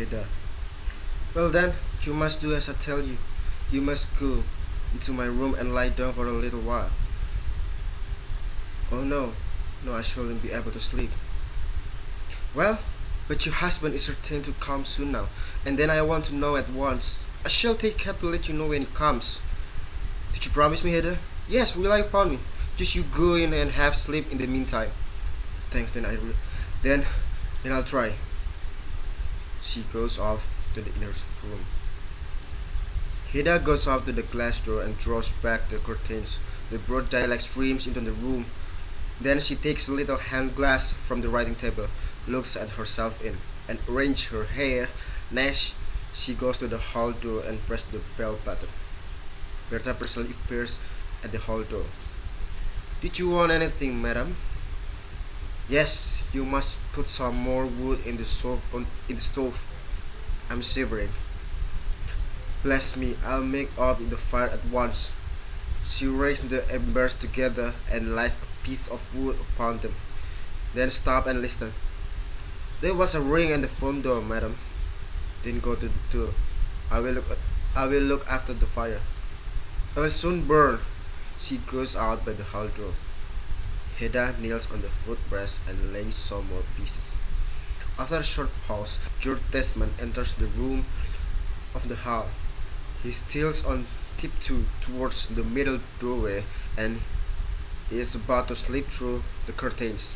Hedda. Well then, you must do as I tell you. You must go into my room and lie down for a little while. Oh no, no, I shouldn't be able to sleep. Well, but your husband is certain to come soon now, and then I want to know at once. I shall take care to let you know when he comes. Did you promise me, Hedda? Yes, rely upon me. Just you go in and have sleep in the meantime. Thanks, then then I'll try. She goes off to the inner room. Hedda goes up to the glass door and draws back the curtains. The broad daylight streams into the room. Then she takes a little hand glass from the writing table, looks at herself in, and arranges her hair. Next, she goes to the hall door and presses the bell button. Bertha personally appears at the hall door. Did you want anything, madam? Yes, you must put some more wood in the stove. I'm shivering. Bless me, I'll make up the fire at once. She rakes the embers together and lights a piece of wood upon them. Then stop and listen. There was a ring at the front door, madam. Then go to the door. I will look after the fire. It will soon burn. She goes out by the hall door. Hedda kneels on the footrest and lays some more pieces. After a short pause, George Desmond enters the room of the hall. He steals on tiptoe towards the middle doorway and is about to slip through the curtains.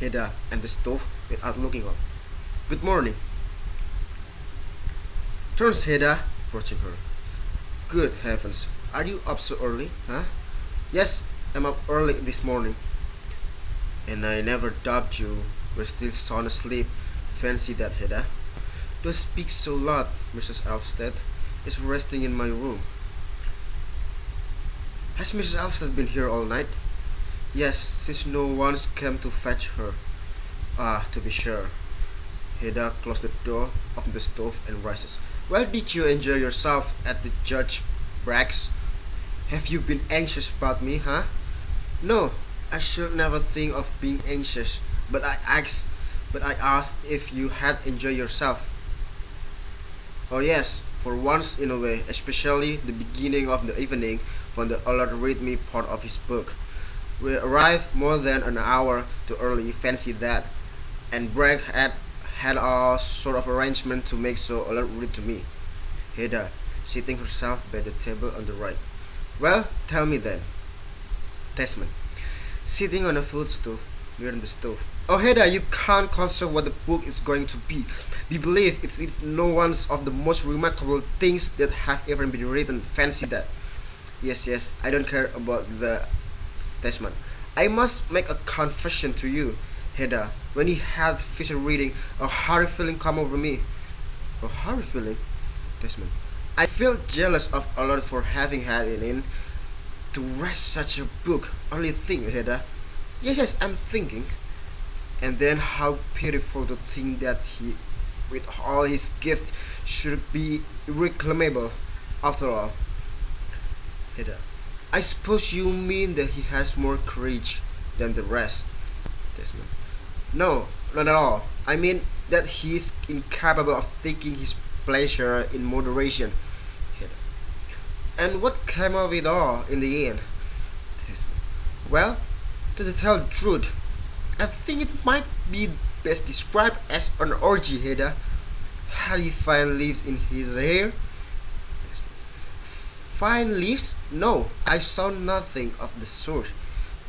Hedda and the stove without looking up. Good morning. Turns Hedda, approaching her. Good heavens, are you up so early, huh? Yes, I'm up early this morning. And I never doubted you were still sound asleep. Fancy that, Hedda. Don't speak so loud, Mrs. Elfstead is resting in my room. Has Mrs. Elfstead been here all night? Yes, since no one came to fetch her. Ah, to be sure. Hedda closed the door of the stove and rises. Well, did you enjoy yourself at the Judge Bragg's? Have you been anxious about me, huh? No, I should never think of being anxious, but I asked if you had enjoyed yourself. Oh yes, for once in a way, especially the beginning of the evening when the alert read me part of his book. We arrived more than an hour too early, fancy that, and Bragg had a sort of arrangement to make so alert read to me. Hedda, seating herself by the table on the right. Well, tell me then. Desmond, sitting on a footstool near the stove. Oh Hedda, you can't consider what the book is going to be. We believe it's no one's of the most remarkable things that have ever been written. Fancy that. Yes, I don't care about the Desmond. I must make a confession to you, Hedda. When he had finished reading, a horrid feeling come over me. A horrid feeling? Desmond. I feel jealous of Allard for having had it in to write such a book. Only think, Hedda. Yes, I'm thinking. And then how pitiful to think that he, with all his gifts, should be irreclaimable after all. Hedda. I suppose you mean that he has more courage than the rest. Desmond. No, not at all. I mean that he is incapable of taking his pleasure in moderation. Hedda. And what came of it all in the end? Desmond. Well, to tell the truth, I think it might be best described as an orgy, Hedda. Had he fine leaves in his hair? Fine leaves? No, I saw nothing of the sort.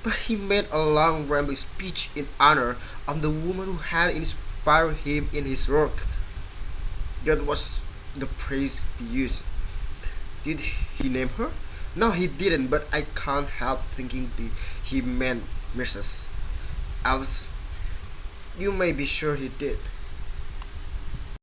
But he made a long rambling speech in honor of the woman who had inspired him in his work. That was the praise he used. Did he name her? No, he didn't, but I can't help thinking he meant Mrs. Alice. You may be sure he did.